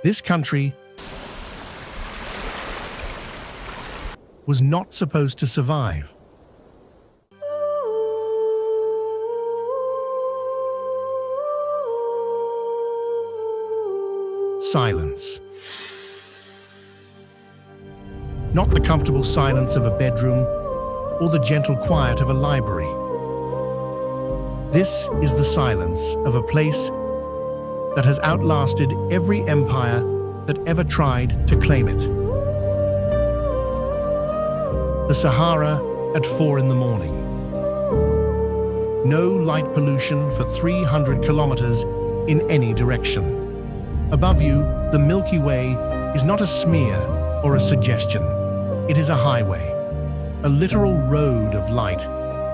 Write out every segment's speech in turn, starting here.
This country was not supposed to survive. Silence. Not the comfortable silence of a bedroom or the gentle quiet of a library. This is the silence of a place that has outlasted every empire that ever tried to claim it. The Sahara at 4 in the morning. No light pollution for 300 kilometers in any direction. Above you, the Milky Way is not a smear or a suggestion. It is a highway, a literal road of light,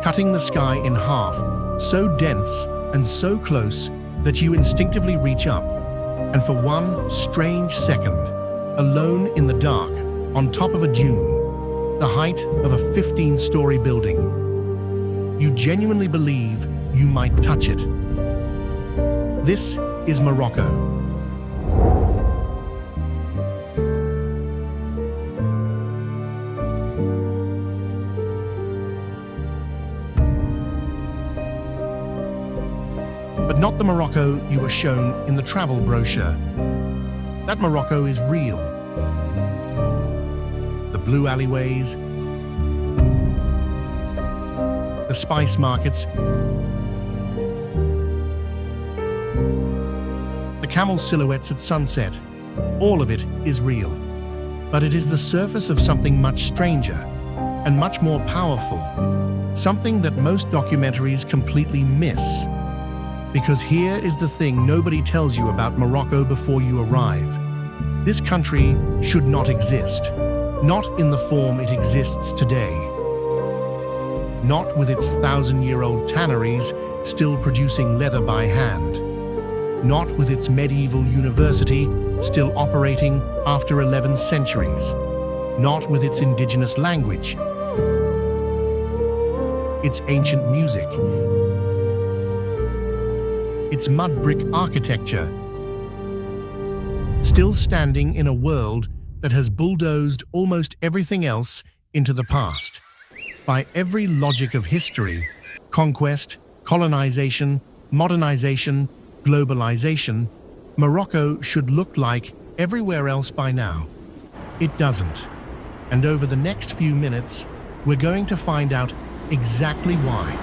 cutting the sky in half, so dense and so close that you instinctively reach up, and for one strange second, alone in the dark, on top of a dune, the height of a 15-story building, you genuinely believe you might touch it. This is Morocco. But not the Morocco you were shown in the travel brochure. That Morocco is real. The blue alleyways, the spice markets, the camel silhouettes at sunset, all of it is real. But it is the surface of something much stranger and much more powerful, something that most documentaries completely miss. Because here is the thing nobody tells you about Morocco before you arrive. This country should not exist, not in the form it exists today. Not with its 1,000-year-old tanneries still producing leather by hand. Not with its medieval university still operating after 11 centuries. Not with its indigenous language, its ancient music, its mud brick architecture, still standing in a world that has bulldozed almost everything else into the past. By every logic of history, conquest, colonization, modernization, globalization, Morocco should look like everywhere else by now. It doesn't. And over the next few minutes, we're going to find out exactly why.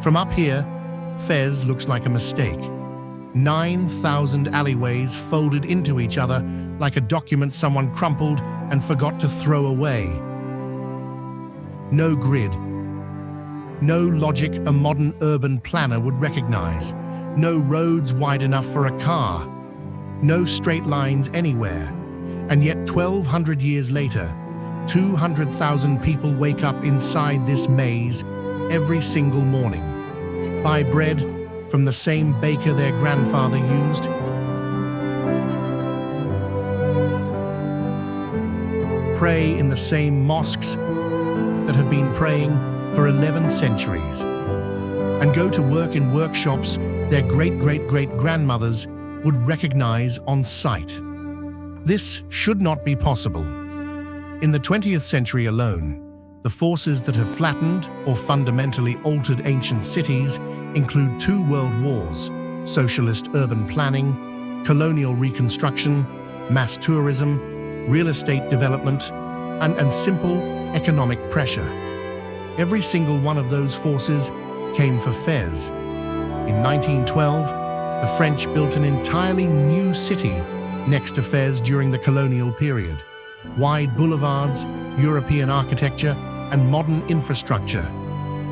From up here, Fez looks like a mistake. 9,000 alleyways folded into each other like a document someone crumpled and forgot to throw away. No grid. No logic a modern urban planner would recognize. No roads wide enough for a car. No straight lines anywhere. And yet 1,200 years later, 200,000 people wake up inside this maze every single morning. Buy bread from the same baker their grandfather used. Pray in the same mosques that have been praying for 11 centuries. And go to work in workshops their great-great-great-grandmothers would recognize on sight. This should not be possible. In the 20th century alone, the forces that have flattened or fundamentally altered ancient cities include 2 world wars, socialist urban planning, colonial reconstruction, mass tourism, real estate development, and simple economic pressure. Every single one of those forces came for Fez. In 1912, the French built an entirely new city next to Fez during the colonial period. Wide boulevards, European architecture, and modern infrastructure,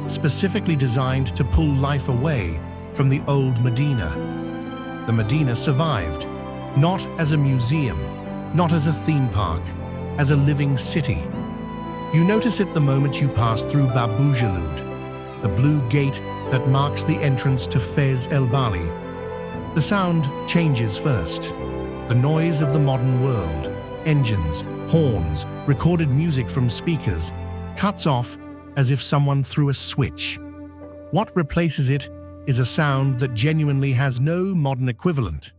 specifically designed to pull life away from the old Medina. The Medina survived, not as a museum, not as a theme park, as a living city. You notice it the moment you pass through Bab Jaloud, the blue gate that marks the entrance to Fez El Bali. The sound changes first. The noise of the modern world, engines, horns, recorded music from speakers, cuts off as if someone threw a switch. What replaces it is a sound that genuinely has no modern equivalent.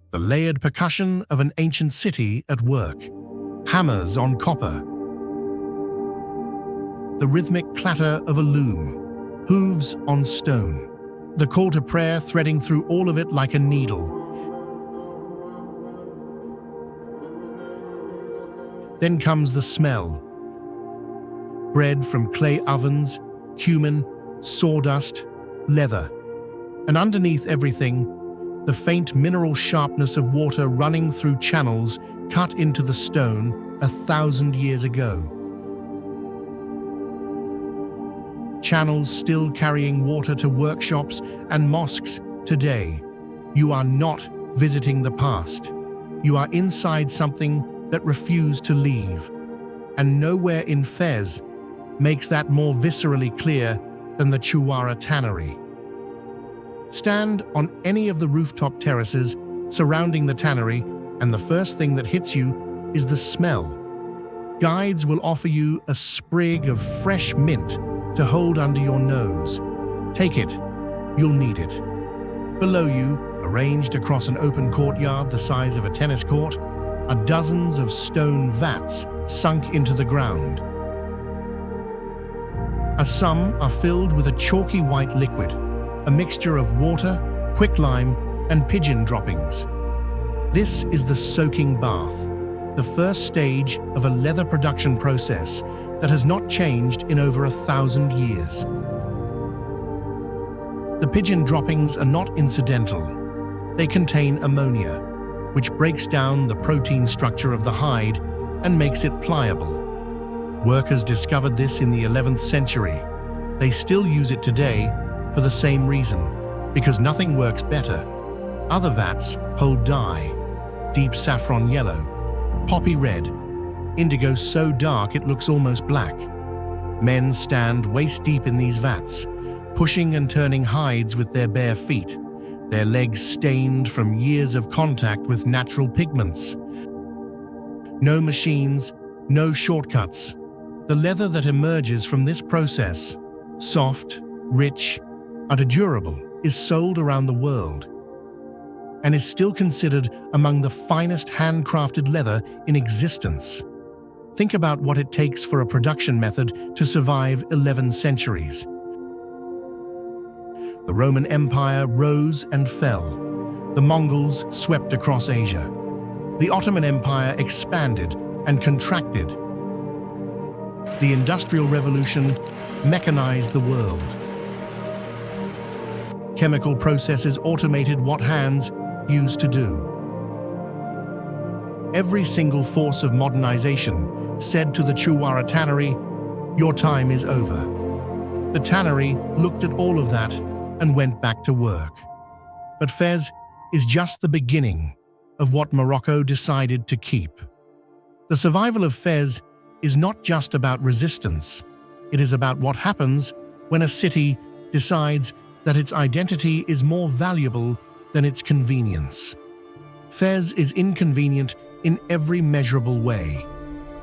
The layered percussion of an ancient city at work. Hammers on copper. The rhythmic clatter of a loom. Hooves on stone. The call to prayer threading through all of it like a needle. Then comes the smell. Bread from clay ovens, cumin, sawdust, leather. And underneath everything, the faint mineral sharpness of water running through channels cut into the stone 1,000 years ago. Channels still carrying water to workshops and mosques today. You are not visiting the past. You are inside something that refused to leave. And nowhere in Fez makes that more viscerally clear than the Chouara tannery. Stand on any of the rooftop terraces surrounding the tannery, and the first thing that hits you is the smell. Guides will offer you a sprig of fresh mint to hold under your nose. Take it, you'll need it. Below you, arranged across an open courtyard the size of a tennis court, are dozens of stone vats sunk into the ground. Some are filled with a chalky white liquid, a mixture of water, quicklime, and pigeon droppings. This is the soaking bath, the first stage of a leather production process that has not changed in over 1,000 years. The pigeon droppings are not incidental. They contain ammonia, which breaks down the protein structure of the hide and makes it pliable. Workers discovered this in the 11th century. They still use it today for the same reason, because nothing works better. Other vats hold dye, deep saffron yellow, poppy red, indigo so dark it looks almost black. Men stand waist-deep in these vats, pushing and turning hides with their bare feet, their legs stained from years of contact with natural pigments. No machines, no shortcuts. The leather that emerges from this process, soft, rich, and durable, is sold around the world and is still considered among the finest handcrafted leather in existence. Think about what it takes for a production method to survive 11 centuries. The Roman Empire rose and fell. The Mongols swept across Asia. The Ottoman Empire expanded and contracted. The Industrial Revolution mechanized the world. Chemical processes automated what hands used to do. Every single force of modernization said to the Chouara tannery, "Your time is over." The tannery looked at all of that and went back to work. But Fez is just the beginning of what Morocco decided to keep. The survival of Fez is not just about resistance. It is about what happens when a city decides that its identity is more valuable than its convenience. Fez is inconvenient in every measurable way.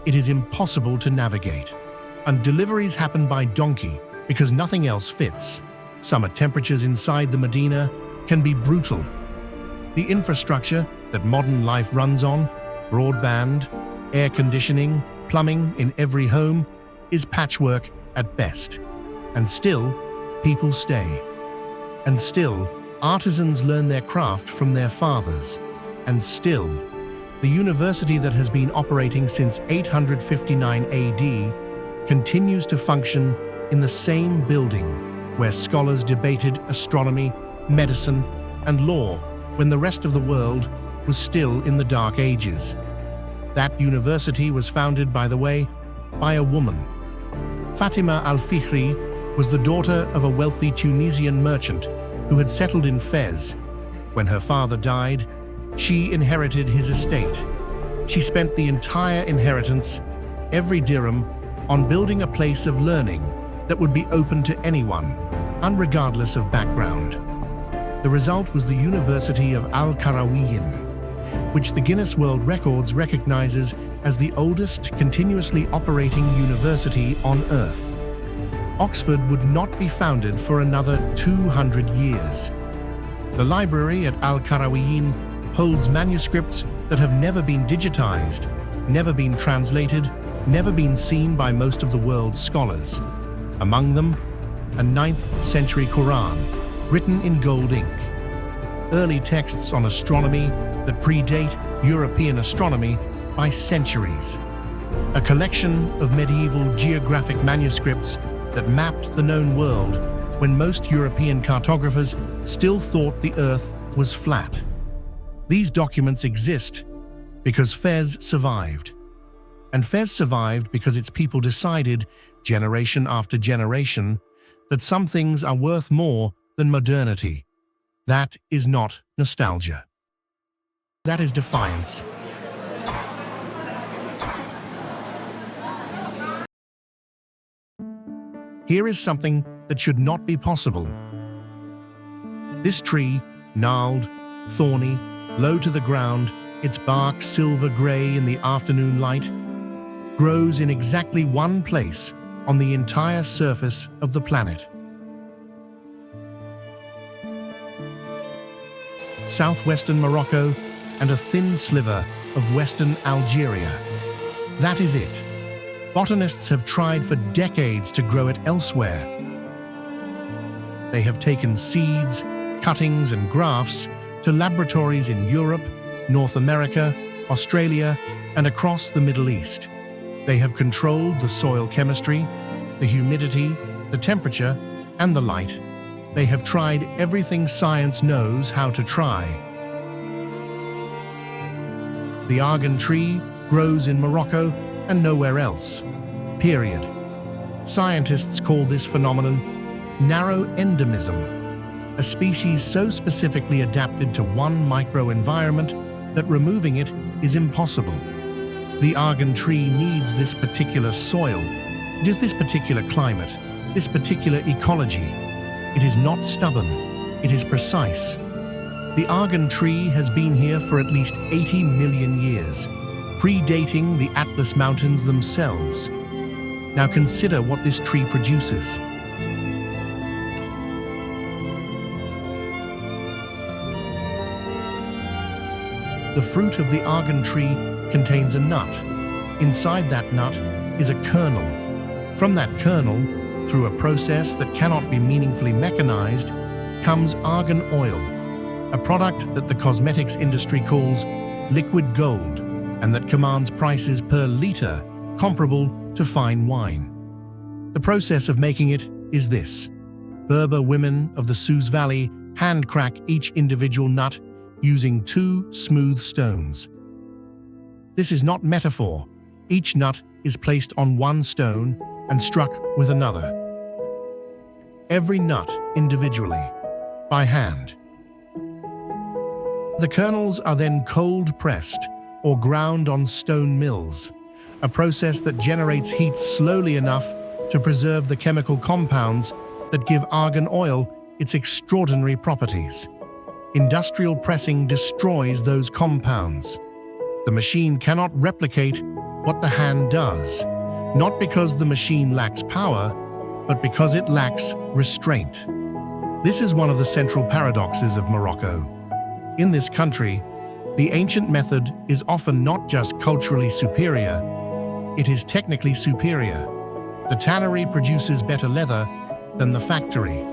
It is impossible to navigate, and deliveries happen by donkey because nothing else fits. Summer temperatures inside the Medina can be brutal. The infrastructure that modern life runs on, broadband, air conditioning, plumbing in every home, is patchwork at best. And still, people stay. And still, artisans learn their craft from their fathers. And still, the university that has been operating since 859 AD continues to function in the same building where scholars debated astronomy, medicine, and law when the rest of the world was still in the Dark Ages. That university was founded, by the way, by a woman. Fatima al-Fihri was the daughter of a wealthy Tunisian merchant who had settled in Fez. When her father died, she inherited his estate. She spent the entire inheritance, every dirham, on building a place of learning that would be open to anyone, regardless of background. The result was the University of Al-Qarawiyyin, which the Guinness World Records recognizes as the oldest continuously operating university on Earth. Oxford would not be founded for another 200 years. The library at Al-Qarawiyyin holds manuscripts that have never been digitized, never been translated, never been seen by most of the world's scholars. Among them, a 9th century Quran, written in gold ink. Early texts on astronomy that predate European astronomy by centuries. A collection of medieval geographic manuscripts that mapped the known world when most European cartographers still thought the Earth was flat. These documents exist because Fez survived. And Fez survived because its people decided, generation after generation, that some things are worth more than modernity. That is not nostalgia. That is defiance. Here is something that should not be possible. This tree, gnarled, thorny, low to the ground, its bark silver gray in the afternoon light, grows in exactly one place on the entire surface of the planet. Southwestern Morocco and a thin sliver of western Algeria. That is it. Botanists have tried for decades to grow it elsewhere. They have taken seeds, cuttings and grafts to laboratories in Europe, North America, Australia, and across the Middle East. They have controlled the soil chemistry, the humidity, the temperature, and the light. They have tried everything science knows how to try. The argan tree grows in Morocco and nowhere else. Period. Scientists call this phenomenon narrow endemism, a species so specifically adapted to one microenvironment that removing it is impossible. The argan tree needs this particular soil. It is this particular climate, this particular ecology. It is not stubborn. It is precise. The argan tree has been here for at least 80 million years, predating the Atlas Mountains themselves. Now consider what this tree produces. The fruit of the argan tree contains a nut. Inside that nut is a kernel. From that kernel, through a process that cannot be meaningfully mechanized, comes argan oil, a product that the cosmetics industry calls liquid gold and that commands prices per liter comparable to fine wine. The process of making it is this. Berber women of the Souss Valley hand crack each individual nut using 2 smooth stones. This is not metaphor. Each nut is placed on one stone and struck with another. Every nut individually, by hand. The kernels are then cold pressed or ground on stone mills, a process that generates heat slowly enough to preserve the chemical compounds that give argan oil its extraordinary properties. Industrial pressing destroys those compounds. The machine cannot replicate what the hand does, not because the machine lacks power, but because it lacks restraint. This is one of the central paradoxes of Morocco. In this country, the ancient method is often not just culturally superior, it is technically superior. The tannery produces better leather than the factory.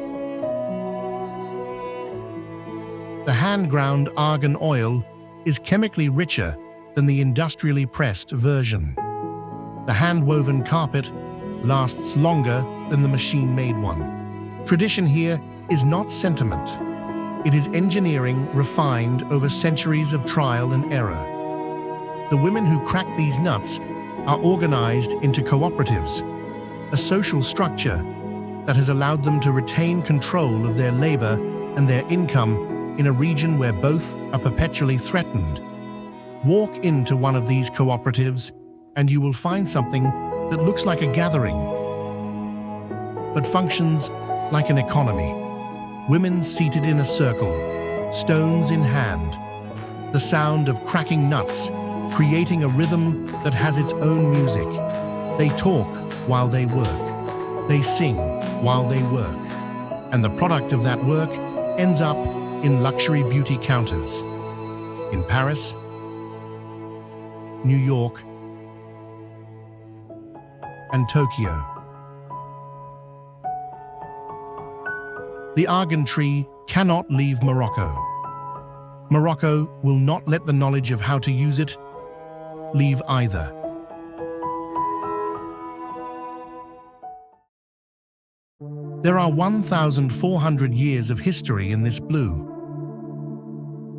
The hand-ground argan oil is chemically richer than the industrially pressed version. The hand-woven carpet lasts longer than the machine-made one. Tradition here is not sentiment. It is engineering refined over centuries of trial and error. The women who crack these nuts are organized into cooperatives, a social structure that has allowed them to retain control of their labor and their income in a region where both are perpetually threatened. Walk into one of these cooperatives and you will find something that looks like a gathering, but functions like an economy. Women seated in a circle, stones in hand, the sound of cracking nuts, creating a rhythm that has its own music. They talk while they work. They sing while they work, and the product of that work ends up in luxury beauty counters in Paris, New York, and Tokyo. The argan tree cannot leave Morocco. Morocco will not let the knowledge of how to use it leave either. There are 1,400 years of history in this blue.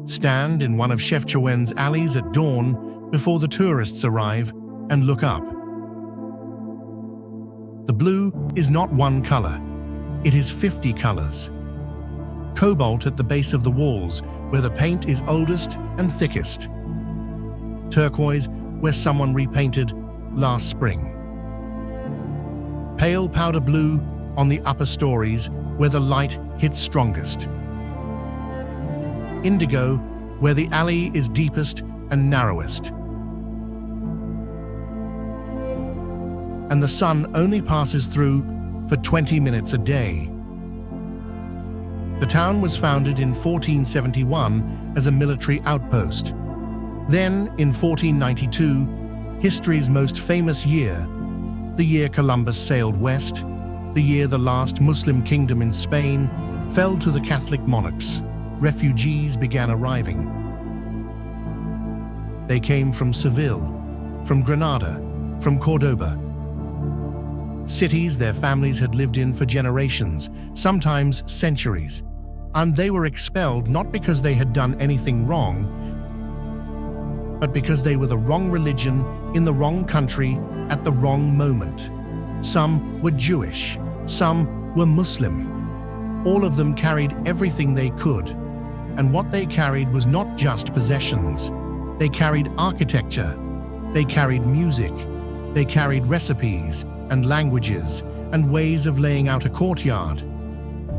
Stand in one of Chefchaouen's alleys at dawn before the tourists arrive and look up. The blue is not one color, it is 50 colors. Cobalt at the base of the walls, where the paint is oldest and thickest. Turquoise, where someone repainted last spring. Pale powder blue on the upper stories, where the light hits strongest. Indigo, where the alley is deepest and narrowest. And the sun only passes through for 20 minutes a day. The town was founded in 1471 as a military outpost. Then, in 1492, history's most famous year, the year Columbus sailed west, the year the last Muslim kingdom in Spain fell to the Catholic monarchs, refugees began arriving. They came from Seville, from Granada, from Cordoba. Cities their families had lived in for generations, sometimes centuries. And they were expelled not because they had done anything wrong, but because they were the wrong religion in the wrong country at the wrong moment. Some were Jewish, some were Muslim. All of them carried everything they could, and what they carried was not just possessions. They carried architecture, they carried music, they carried recipes and languages and ways of laying out a courtyard.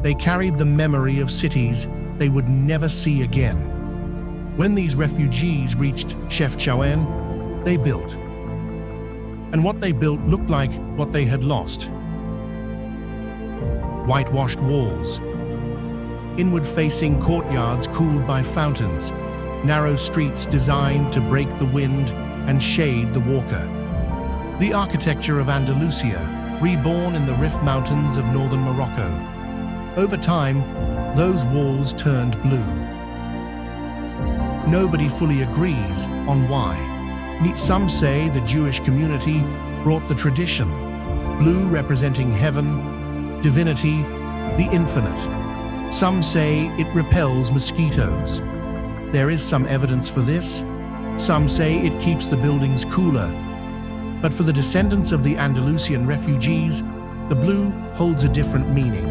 They carried the memory of cities they would never see again. When these refugees reached Chefchaouen, they built. And what they built looked like what they had lost. Whitewashed walls, inward-facing courtyards cooled by fountains, narrow streets designed to break the wind and shade the walker. The architecture of Andalusia, reborn in the Rif Mountains of northern Morocco. Over time, those walls turned blue. Nobody fully agrees on why. Some say the Jewish community brought the tradition, blue representing heaven, divinity, the infinite. Some say it repels mosquitoes. There is some evidence for this. Some say it keeps the buildings cooler. But for the descendants of the Andalusian refugees, the blue holds a different meaning.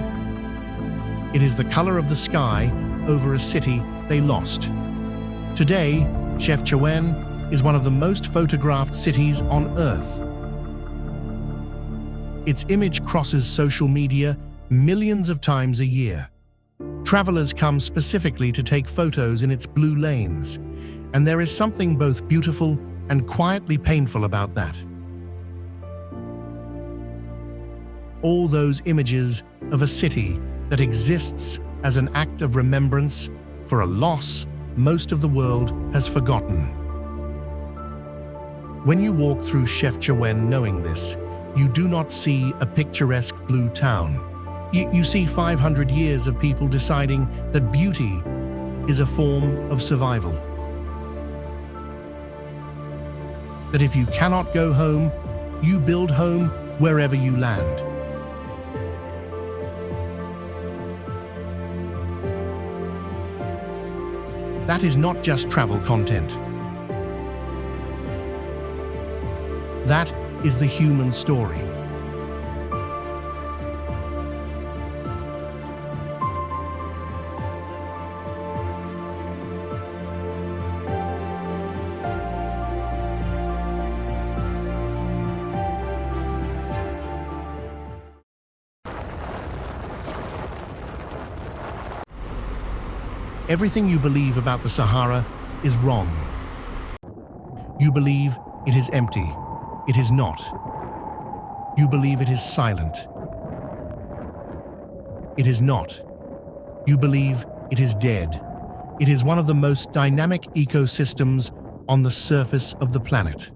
It is the color of the sky over a city they lost. Today, Chefchaouen is one of the most photographed cities on Earth. Its image crosses social media millions of times a year. Travelers come specifically to take photos in its blue lanes, and there is something both beautiful and quietly painful about that. All those images of a city that exists as an act of remembrance for a loss most of the world has forgotten. When you walk through Chefchaouen knowing this, you do not see a picturesque blue town. You see 500 years of people deciding that beauty is a form of survival. That if you cannot go home, you build home wherever you land. That is not just travel content. That is the human story. Everything you believe about the Sahara is wrong. You believe it is empty. It is not. You believe it is silent. It is not. You believe it is dead. It is one of the most dynamic ecosystems on the surface of the planet.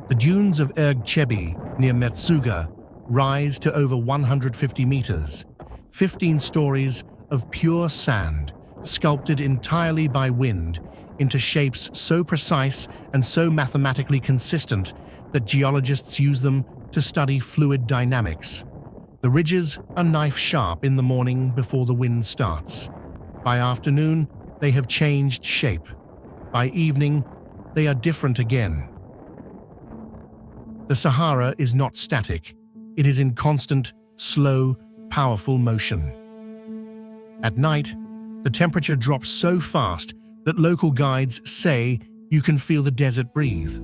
The dunes of Erg Chebi near Metsuga rise to over 150 meters, 15 stories of pure sand, sculpted entirely by wind into shapes so precise and so mathematically consistent that geologists use them to study fluid dynamics. The ridges are knife-sharp in the morning before the wind starts. By afternoon, they have changed shape. By evening, they are different again. The Sahara is not static. It is in constant, slow, powerful motion. At night, the temperature drops so fast that local guides say you can feel the desert breathe.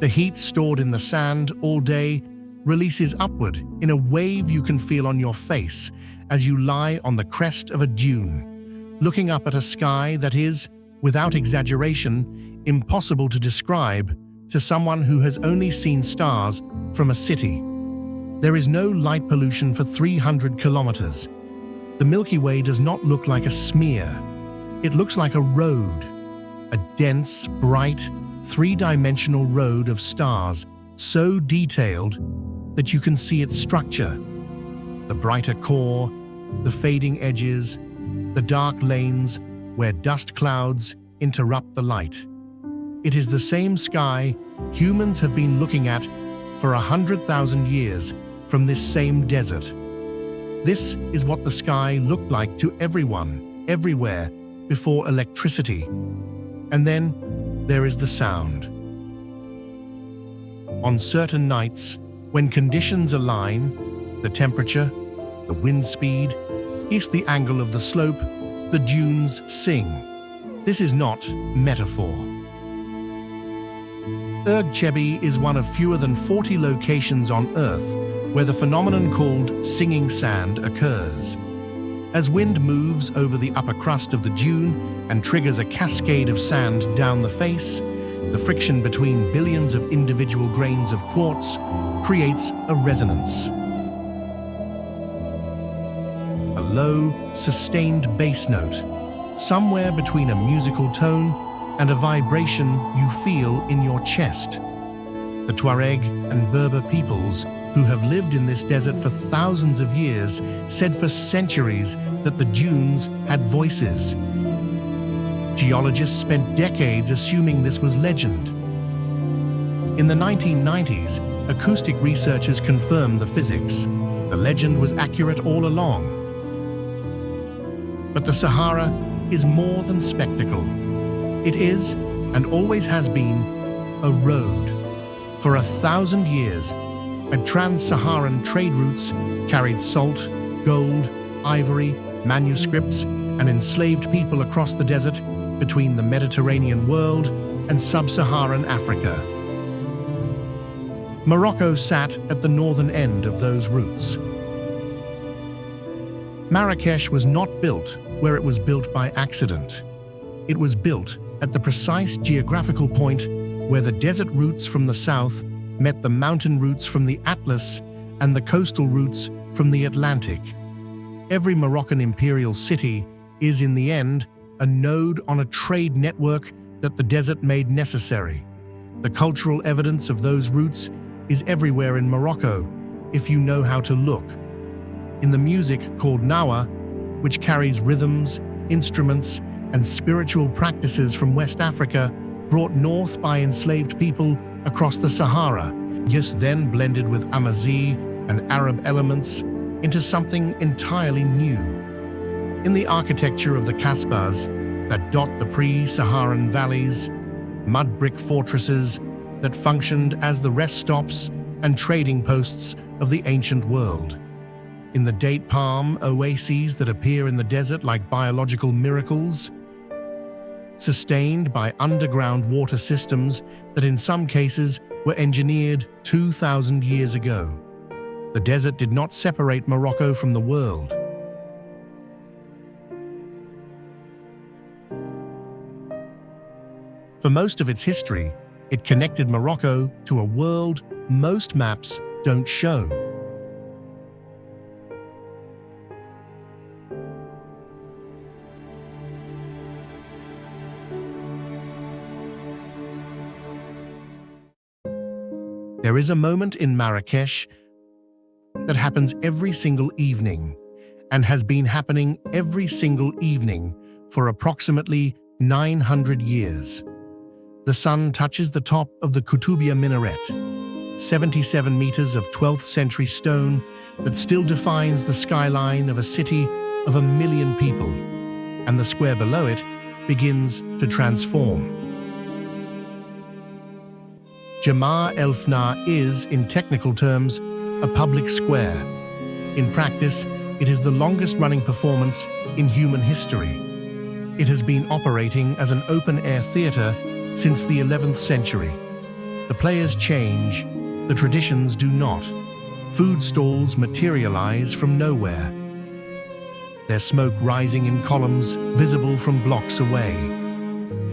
The heat stored in the sand all day releases upward in a wave you can feel on your face as you lie on the crest of a dune, looking up at a sky that is, without exaggeration, impossible to describe to someone who has only seen stars from a city. There is no light pollution for 300 kilometers. The Milky Way does not look like a smear. It looks like a road, a dense, bright, three-dimensional road of stars so detailed that you can see its structure. The brighter core, the fading edges, the dark lanes where dust clouds interrupt the light. It is the same sky humans have been looking at for 100,000 years from this same desert. This is what the sky looked like to everyone, everywhere, before electricity. And then there is the sound. On certain nights, when conditions align, the temperature, the wind speed, each the angle of the slope, the dunes sing. This is not metaphor. Erg Chebi is one of fewer than 40 locations on Earth where the phenomenon called singing sand occurs. As wind moves over the upper crust of the dune and triggers a cascade of sand down the face, the friction between billions of individual grains of quartz creates a resonance. A low, sustained bass note, somewhere between a musical tone and a vibration you feel in your chest. The Tuareg and Berber peoples who have lived in this desert for thousands of years said for centuries that the dunes had voices. Geologists spent decades assuming this was legend. In the 1990s, acoustic researchers confirmed the physics. The legend was accurate all along. But the Sahara is more than spectacle. It is, and always has been, a road. For 1,000 years, trans-Saharan trade routes carried salt, gold, ivory, manuscripts, and enslaved people across the desert between the Mediterranean world and sub-Saharan Africa. Morocco sat at the northern end of those routes. Marrakesh was not built where it was built by accident. It was built at the precise geographical point where the desert routes from the south met the mountain routes from the Atlas and the coastal routes from the Atlantic. Every Moroccan imperial city is, in the end, a node on a trade network that the desert made necessary. The cultural evidence of those routes is everywhere in Morocco, if you know how to look. In the music called Nawa, which carries rhythms, instruments, and spiritual practices from West Africa, brought north by enslaved people across the Sahara, just then blended with Amazigh and Arab elements into something entirely new. In the architecture of the Kasbahs that dot the pre-Saharan valleys, mud brick fortresses that functioned as the rest stops and trading posts of the ancient world. In the date palm oases that appear in the desert like biological miracles, sustained by underground water systems that in some cases were engineered 2,000 years ago. The desert did not separate Morocco from the world. For most of its history, it connected Morocco to a world most maps don't show. There is a moment in Marrakesh that happens every single evening and has been happening every single evening for approximately 900 years. The sun touches the top of the Koutoubia minaret, 77 meters of 12th century stone that still defines the skyline of a city of 1 million people, and the square below it begins to transform. Jemaa El Fna is, in technical terms, a public square. In practice, it is the longest-running performance in human history. It has been operating as an open-air theatre since the 11th century. The players change, the traditions do not. Food stalls materialize from nowhere, their smoke rising in columns visible from blocks away.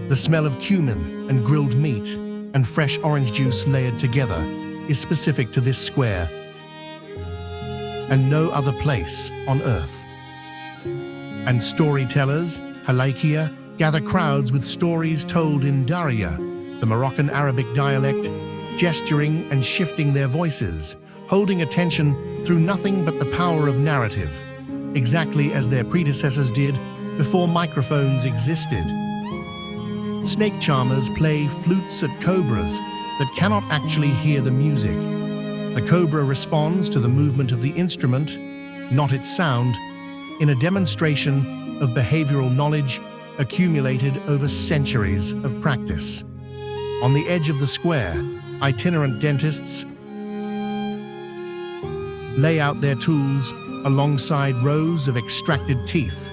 The smell of cumin and grilled meat and fresh orange juice layered together is specific to this square and no other place on earth. And storytellers, halaikia, gather crowds with stories told in Darija, the Moroccan Arabic dialect, gesturing and shifting their voices, holding attention through nothing but the power of narrative, exactly as their predecessors did before microphones existed. Snake charmers play flutes at cobras that cannot actually hear the music. The cobra responds to the movement of the instrument, not its sound, in a demonstration of behavioral knowledge accumulated over centuries of practice. On the edge of the square, itinerant dentists lay out their tools alongside rows of extracted teeth,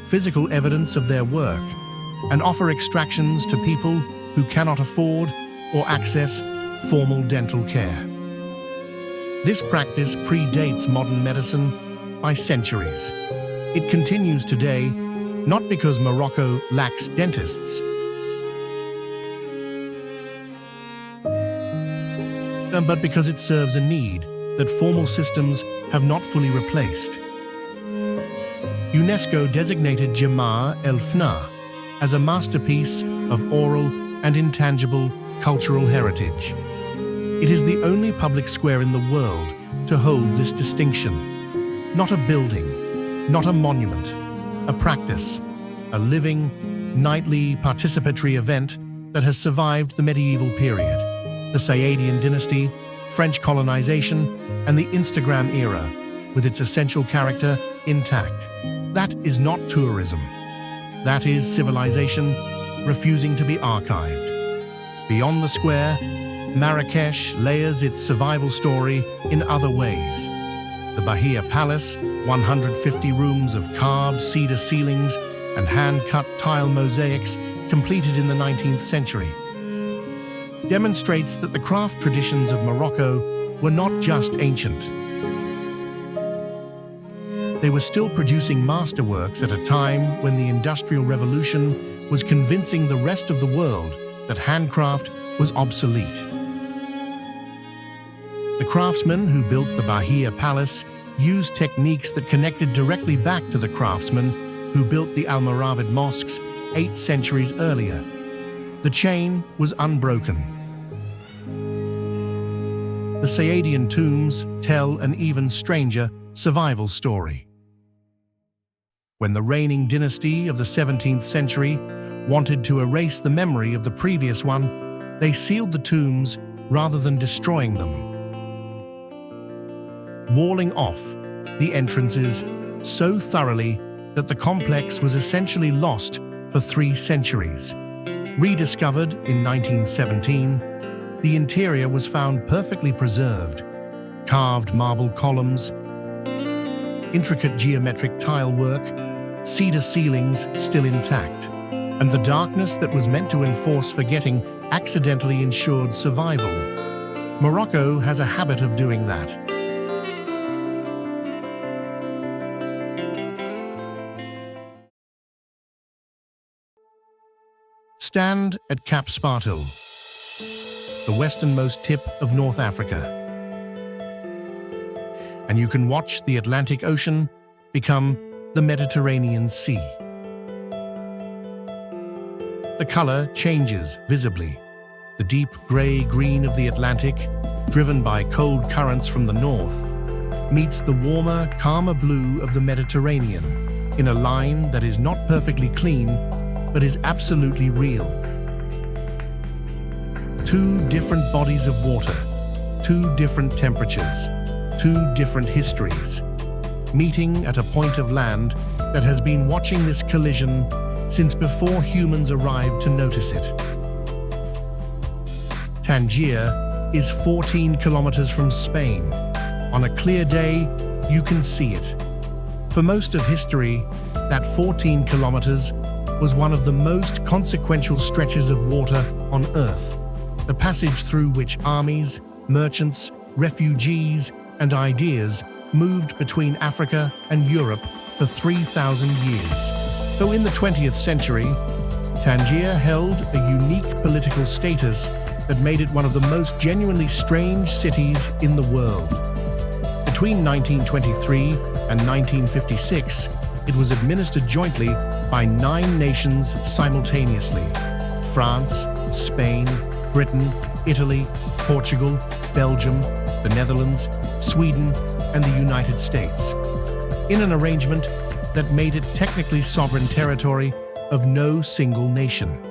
physical evidence of their work, and offer extractions to people who cannot afford or access formal dental care. This practice predates modern medicine by centuries. It continues today, not because Morocco lacks dentists, but because it serves a need that formal systems have not fully replaced. UNESCO designated Jemaa El Fna as a masterpiece of oral and intangible cultural heritage. It is the only public square in the world to hold this distinction. Not a building, not a monument, a practice, a living, nightly participatory event that has survived the medieval period, the Saadian dynasty, French colonization, and the Instagram era, with its essential character intact. That is not tourism. That is civilization refusing to be archived. Beyond the square, Marrakesh layers its survival story in other ways. The Bahia Palace, 150 rooms of carved cedar ceilings and hand-cut tile mosaics completed in the 19th century, demonstrates that the craft traditions of Morocco were not just ancient. They were still producing masterworks at a time when the Industrial Revolution was convincing the rest of the world that handcraft was obsolete. The craftsmen who built the Bahia Palace used techniques that connected directly back to the craftsmen who built the Almoravid mosques 8 centuries earlier. The chain was unbroken. The Saadian tombs tell an even stranger survival story. When the reigning dynasty of the 17th century wanted to erase the memory of the previous one, they sealed the tombs rather than destroying them, walling off the entrances so thoroughly that the complex was essentially lost for 3 centuries. Rediscovered in 1917, the interior was found perfectly preserved. Carved marble columns, intricate geometric tile work, cedar ceilings still intact, and the darkness that was meant to enforce forgetting accidentally ensured survival. Morocco has a habit of doing that. Stand at Cap Spartel, the westernmost tip of North Africa, and you can watch the Atlantic Ocean become the Mediterranean Sea. The color changes visibly. The deep gray-green of the Atlantic driven by cold currents from the north, meets the warmer, calmer blue of the Mediterranean in a line that is not perfectly clean, but is absolutely real. Two different bodies of water, two different temperatures, two different histories, meeting at a point of land that has been watching this collision since before humans arrived to notice it. Tangier is 14 kilometers from Spain. On a clear day, you can see it. For most of history, that 14 kilometers was one of the most consequential stretches of water on Earth, the passage through which armies, merchants, refugees, and ideas moved between Africa and Europe for 3,000 years. Though in the 20th century, Tangier held a unique political status that made it one of the most genuinely strange cities in the world. Between 1923 and 1956, it was administered jointly by 9 nations simultaneously: France, Spain, Britain, Italy, Portugal, Belgium, the Netherlands, Sweden, and the United States, in an arrangement that made it technically sovereign territory of no single nation.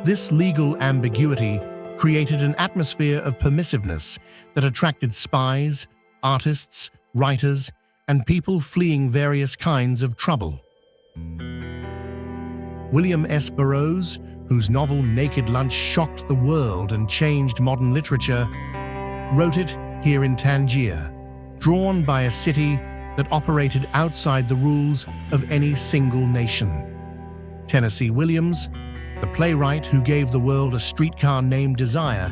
This legal ambiguity created an atmosphere of permissiveness that attracted spies, artists, writers, and people fleeing various kinds of trouble. William S. Burroughs, whose novel Naked Lunch shocked the world and changed modern literature, wrote it here in Tangier, drawn by a city that operated outside the rules of any single nation. Tennessee Williams, the playwright who gave the world a streetcar named Desire,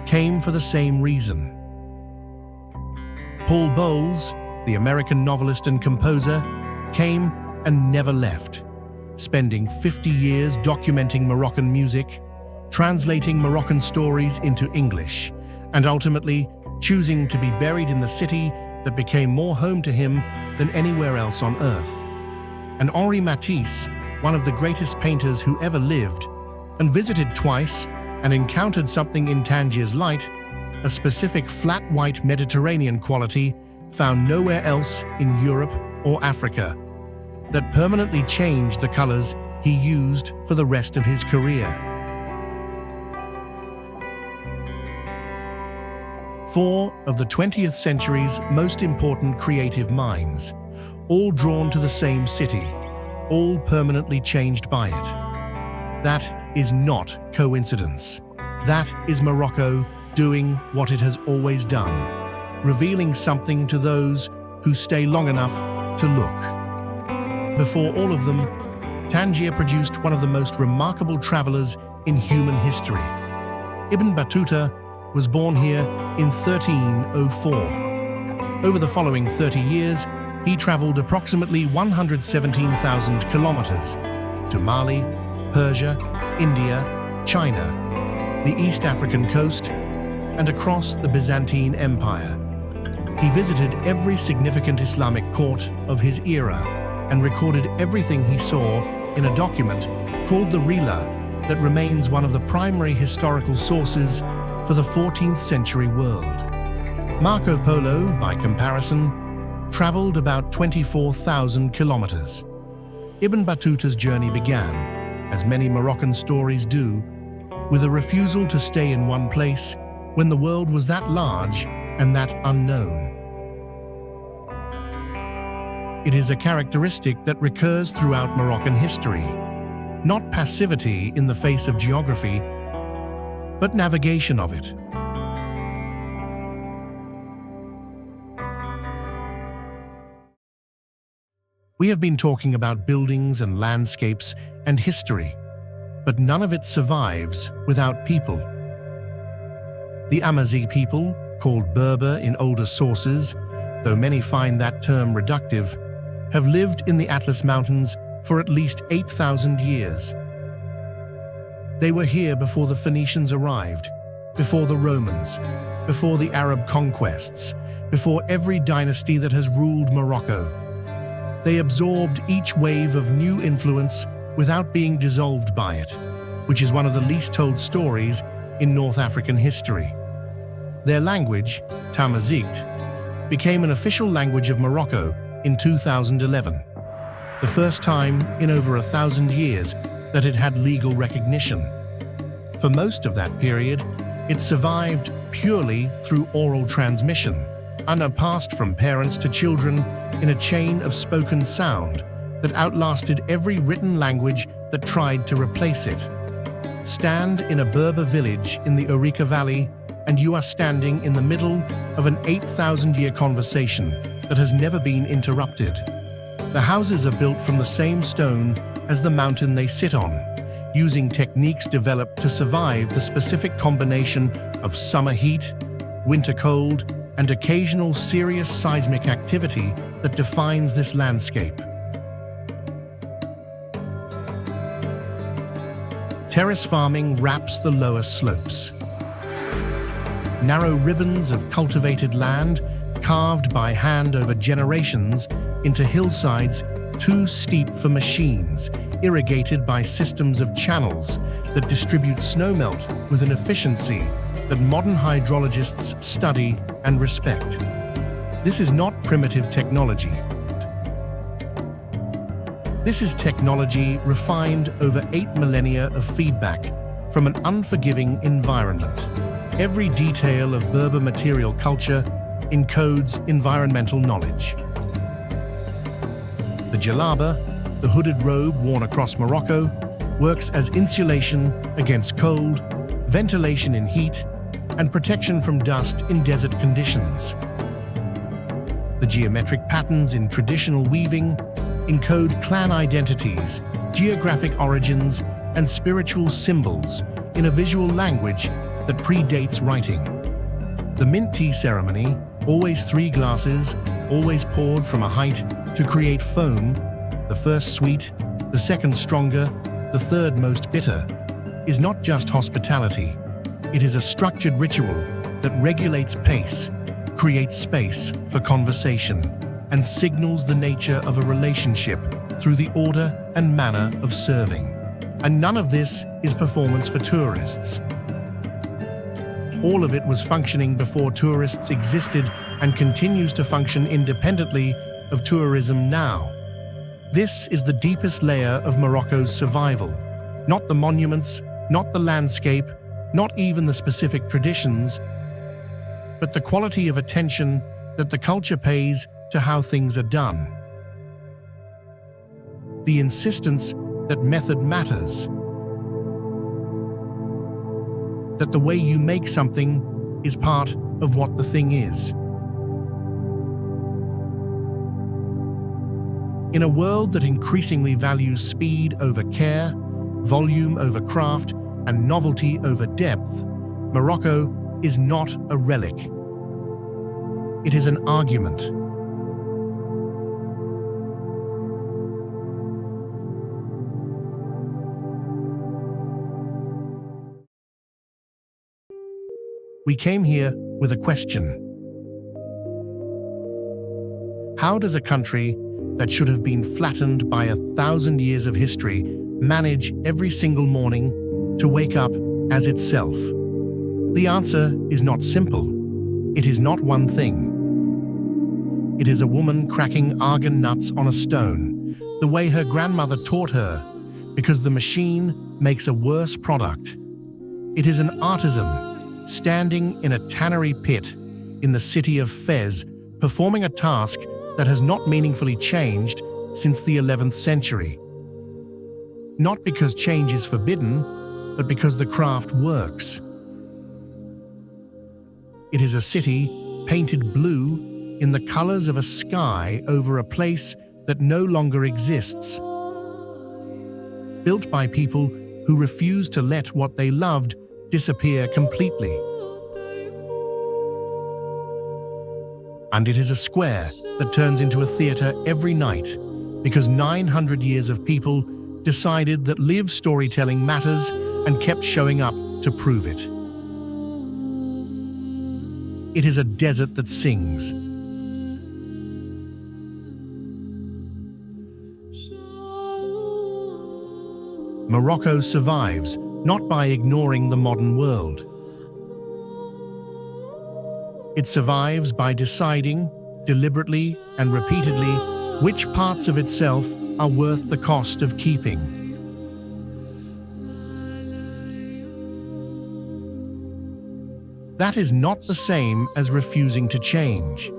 came for the same reason. Paul Bowles, the American novelist and composer, came and never left, spending 50 years documenting Moroccan music, translating Moroccan stories into English, and ultimately choosing to be buried in the city that became more home to him than anywhere else on Earth. And Henri Matisse, one of the greatest painters who ever lived, and visited twice and encountered something in Tangier's light, a specific flat white Mediterranean quality found nowhere else in Europe or Africa, that permanently changed the colors he used for the rest of his career. 4 of the 20th century's most important creative minds, all drawn to the same city, all permanently changed by it. That is not coincidence. That is Morocco doing what it has always done, revealing something to those who stay long enough to look. Before all of them, Tangier produced one of the most remarkable travelers in human history. Ibn Battuta was born here in 1304. Over the following 30 years, he traveled approximately 117,000 kilometers to Mali, Persia, India, China, the East African coast, and across the Byzantine Empire. He visited every significant Islamic court of his era and recorded everything he saw in a document called the Relic that remains one of the primary historical sources for the 14th century world. Marco Polo, by comparison, traveled about 24,000 kilometers. Ibn Battuta's journey began, as many Moroccan stories do, with a refusal to stay in one place when the world was that large and that unknown. It is a characteristic that recurs throughout Moroccan history, not passivity in the face of geography, but navigation of it. We have been talking about buildings and landscapes and history, but none of it survives without people. The Amazigh people, called Berber in older sources, though many find that term reductive, have lived in the Atlas Mountains for at least 8,000 years. They were here before the Phoenicians arrived, before the Romans, before the Arab conquests, before every dynasty that has ruled Morocco. They absorbed each wave of new influence without being dissolved by it, which is one of the least told stories in North African history. Their language, Amazigh, became an official language of Morocco in 2011, the first time in over 1,000 years that it had legal recognition. For most of that period, it survived purely through oral transmission, and passed from parents to children in a chain of spoken sound that outlasted every written language that tried to replace it. Stand in a Berber village in the Ourika Valley, and you are standing in the middle of an 8,000-year conversation that has never been interrupted. The houses are built from the same stone as the mountain they sit on, using techniques developed to survive the specific combination of summer heat, winter cold, and occasional serious seismic activity that defines this landscape. Terrace farming wraps the lower slopes. Narrow ribbons of cultivated land carved by hand over generations into hillsides too steep for machines, irrigated by systems of channels that distribute snowmelt with an efficiency that modern hydrologists study and respect. This is not primitive technology. This is technology refined over 8 millennia of feedback from an unforgiving environment. Every detail of Berber material culture encodes environmental knowledge. The jalaba, the hooded robe worn across Morocco, works as insulation against cold, ventilation in heat, and protection from dust in desert conditions. The geometric patterns in traditional weaving encode clan identities, geographic origins, and spiritual symbols in a visual language that predates writing. The mint tea ceremony, always 3 glasses, always poured from a height to create foam, the first sweet, the second stronger, the third most bitter, is not just hospitality. It is a structured ritual that regulates pace, creates space for conversation, and signals the nature of a relationship through the order and manner of serving. And none of this is performance for tourists. All of it was functioning before tourists existed and continues to function independently of tourism now. This is the deepest layer of Morocco's survival. Not the monuments, not the landscape, not even the specific traditions, but the quality of attention that the culture pays to how things are done. The insistence that method matters. That the way you make something is part of what the thing is. In a world that increasingly values speed over care, volume over craft, and novelty over depth, Morocco is not a relic. It is an argument. We came here with a question. How does a country that should have been flattened by 1,000 years of history manage every single morning to wake up as itself? The answer is not simple. It is not one thing. It is a woman cracking argan nuts on a stone, the way her grandmother taught her, because the machine makes a worse product. It is an artisan standing in a tannery pit in the city of Fez, performing a task that has not meaningfully changed since the 11th century. Not because change is forbidden, but because the craft works. It is a city painted blue in the colors of a sky over a place that no longer exists. Built by people who refuse to let what they loved disappear completely. And it is a square that turns into a theater every night because 900 years of people decided that live storytelling matters and kept showing up to prove it. It is a desert that sings. Morocco survives not by ignoring the modern world, It survives by deciding, deliberately and repeatedly, which parts of itself are worth the cost of keeping. That is not the same as refusing to change.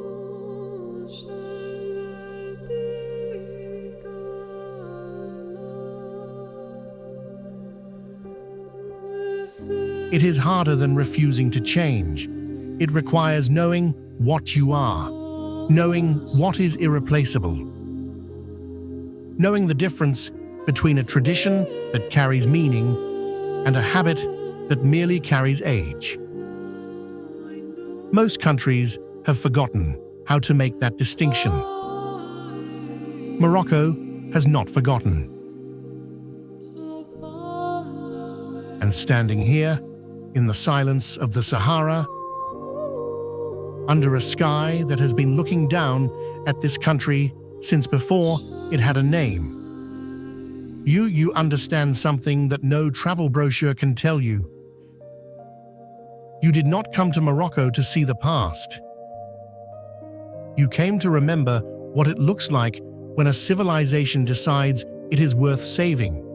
It is harder than refusing to change. It requires knowing what you are, knowing what is irreplaceable, knowing the difference between a tradition that carries meaning and a habit that merely carries age. Most countries have forgotten how to make that distinction. Morocco has not forgotten. And standing here, in the silence of the Sahara, under a sky that has been looking down at this country since before it had a name, you understand something that no travel brochure can tell you. You did not come to Morocco to see the past. You came to remember what it looks like when a civilization decides it is worth saving.